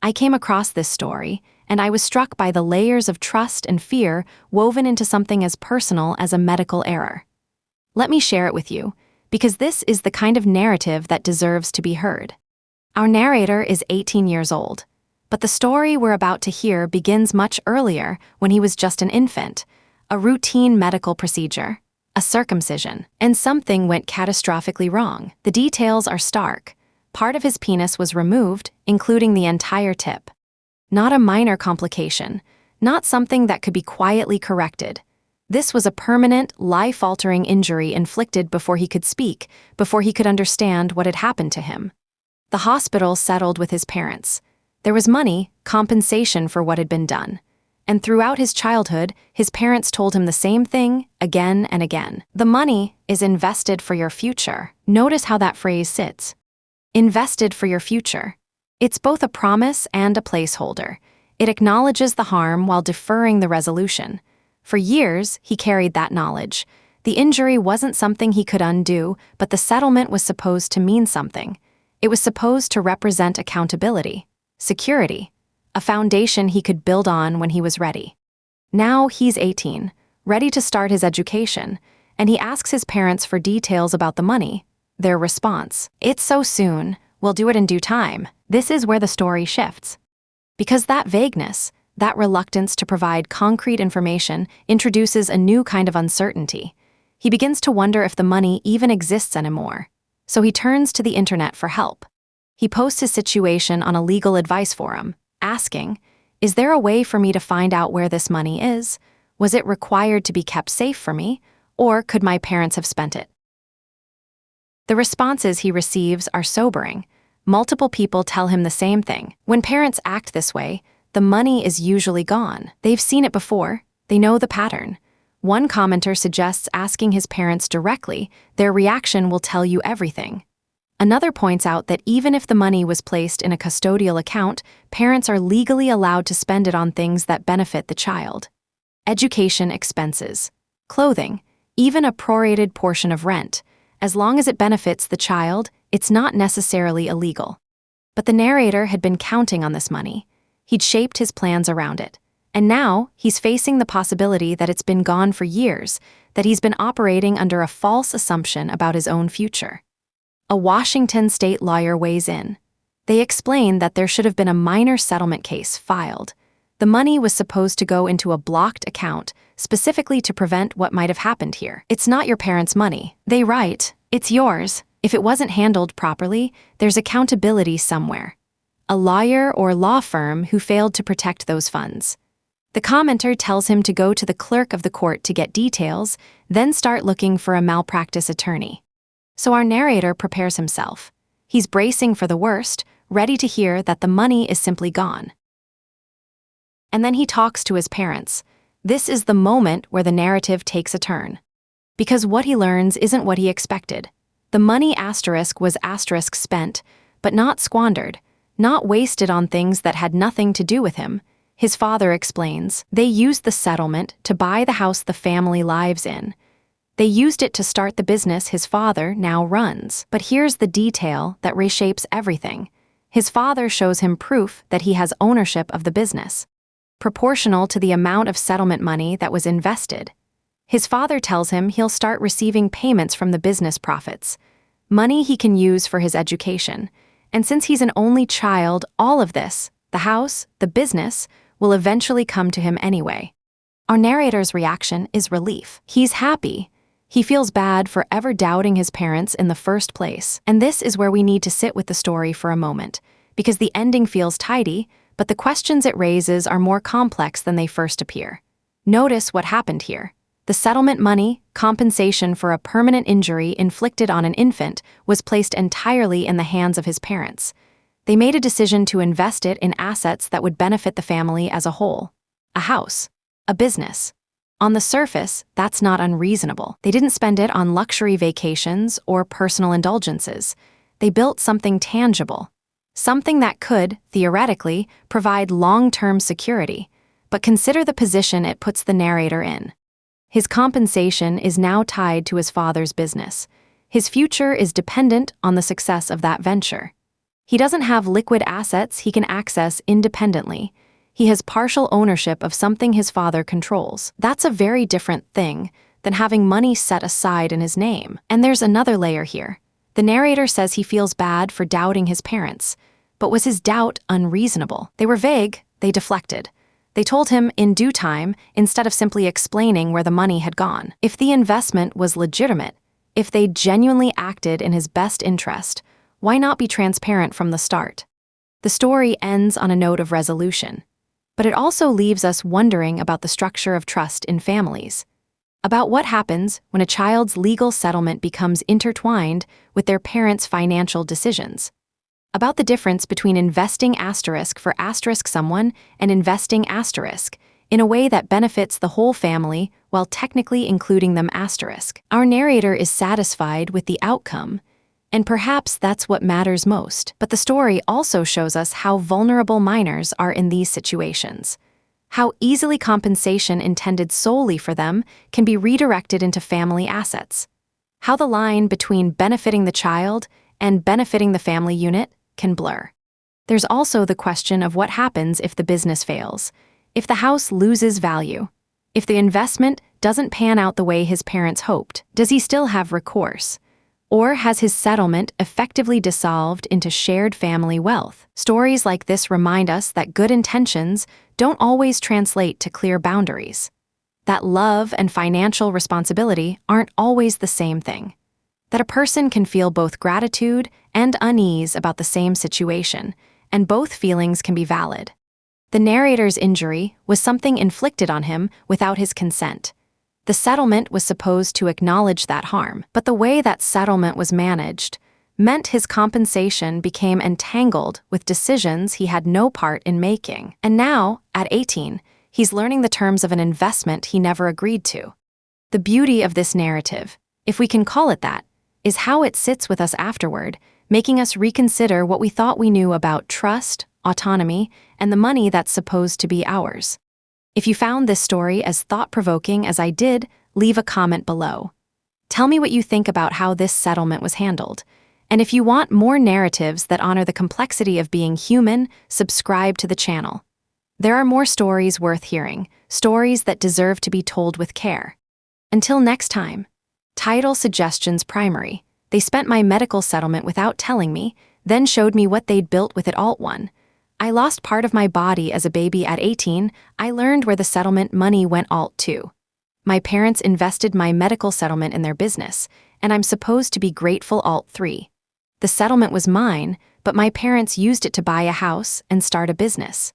I came across this story, and I was struck by the layers of trust and fear woven into something as personal as a medical error. Let me share it with you, because this is the kind of narrative that deserves to be heard. Our narrator is 18 years old, but the story we're about to hear begins much earlier when he was just an infant, a routine medical procedure, a circumcision, and something went catastrophically wrong. The details are stark. Part of his penis was removed, including the entire tip. Not a minor complication, not something that could be quietly corrected. This was a permanent, life-altering injury inflicted before he could speak, before he could understand what had happened to him. The hospital settled with his parents. There was money, compensation for what had been done. And throughout his childhood, his parents told him the same thing again and again. The money is invested for your future. Notice how that phrase sits. Invested for your future. It's both a promise and a placeholder. It acknowledges the harm while deferring the resolution. For years, he carried that knowledge. The injury wasn't something he could undo, but the settlement was supposed to mean something. It was supposed to represent accountability, security, a foundation he could build on when he was ready. Now he's 18, ready to start his education, and he asks his parents for details about the money. Their response, "It's so soon, we'll do it in due time." This is where the story shifts. Because that vagueness, that reluctance to provide concrete information, introduces a new kind of uncertainty. He begins to wonder if the money even exists anymore. So he turns to the internet for help. He posts his situation on a legal advice forum, asking, "Is there a way for me to find out where this money is? Was it required to be kept safe for me, or could my parents have spent it?" The responses he receives are sobering. Multiple people tell him the same thing. When parents act this way, the money is usually gone. They've seen it before. They know the pattern. One commenter suggests asking his parents directly. Their reaction will tell you everything. Another points out that even if the money was placed in a custodial account, parents are legally allowed to spend it on things that benefit the child. Education expenses, clothing, even a prorated portion of rent. As long as it benefits the child, it's not necessarily illegal. But the narrator had been counting on this money. He'd shaped his plans around it. And now, he's facing the possibility that it's been gone for years, that he's been operating under a false assumption about his own future. A Washington state lawyer weighs in. They explain that there should have been a minor settlement case filed. The money was supposed to go into a blocked account, specifically to prevent what might have happened here. "It's not your parents' money," they write. "It's yours. If it wasn't handled properly, there's accountability somewhere. A lawyer or law firm who failed to protect those funds." The commenter tells him to go to the clerk of the court to get details, then start looking for a malpractice attorney. So our narrator prepares himself. He's bracing for the worst, ready to hear that the money is simply gone. And then he talks to his parents. This is the moment where the narrative takes a turn. Because what he learns isn't what he expected. The money was spent, but not squandered, not wasted on things that had nothing to do with him. His father explains, they used the settlement to buy the house the family lives in. They used it to start the business his father now runs. But here's the detail that reshapes everything. His father shows him proof that he has ownership of the business, proportional to the amount of settlement money that was invested. His father tells him he'll start receiving payments from the business profits, money he can use for his education. And since he's an only child, all of this, the house, the business, will eventually come to him anyway. Our narrator's reaction is relief. He's happy. He feels bad for ever doubting his parents in the first place. And this is where we need to sit with the story for a moment, because the ending feels tidy, but the questions it raises are more complex than they first appear. Notice what happened here. The settlement money, compensation for a permanent injury inflicted on an infant, was placed entirely in the hands of his parents. They made a decision to invest it in assets that would benefit the family as a whole. A house, a business. On the surface, that's not unreasonable. They didn't spend it on luxury vacations or personal indulgences. They built something tangible, something that could, theoretically, provide long-term security. But consider the position it puts the narrator in. His compensation is now tied to his father's business. His future is dependent on the success of that venture. He doesn't have liquid assets he can access independently. He has partial ownership of something his father controls. That's a very different thing than having money set aside in his name. And there's another layer here. The narrator says he feels bad for doubting his parents. But was his doubt unreasonable? They were vague, they deflected. They told him in due time instead of simply explaining where the money had gone. If the investment was legitimate, if they genuinely acted in his best interest, why not be transparent from the start? The story ends on a note of resolution, but it also leaves us wondering about the structure of trust in families, about what happens when a child's legal settlement becomes intertwined with their parents' financial decisions, about the difference between investing for someone and investing in a way that benefits the whole family while technically including them . Our narrator is satisfied with the outcome, and perhaps that's what matters most. But the story also shows us how vulnerable minors are in these situations, how easily compensation intended solely for them can be redirected into family assets, how the line between benefiting the child and benefiting the family unit can blur. There's also the question of what happens if the business fails, if the house loses value, if the investment doesn't pan out the way his parents hoped. Does he still have recourse? Or has his settlement effectively dissolved into shared family wealth? Stories like this remind us that good intentions don't always translate to clear boundaries, that love and financial responsibility aren't always the same thing, that a person can feel both gratitude and unease about the same situation, and both feelings can be valid. The narrator's injury was something inflicted on him without his consent. The settlement was supposed to acknowledge that harm, but the way that settlement was managed meant his compensation became entangled with decisions he had no part in making. And now, at 18, he's learning the terms of an investment he never agreed to. The beauty of this narrative, if we can call it that, is how it sits with us afterward, making us reconsider what we thought we knew about trust, autonomy, and the money that's supposed to be ours. If you found this story as thought-provoking as I did, leave a comment below. Tell me what you think about how this settlement was handled. And if you want more narratives that honor the complexity of being human, subscribe to the channel. There are more stories worth hearing, stories that deserve to be told with care. Until next time. Title suggestions primary. They spent my medical settlement without telling me, then showed me what they'd built with it. Alt 1. I lost part of my body as a baby at 18. I learned where the settlement money went. Alt 2. My parents invested my medical settlement in their business, and I'm supposed to be grateful. Alt 3. The settlement was mine, but my parents used it to buy a house and start a business.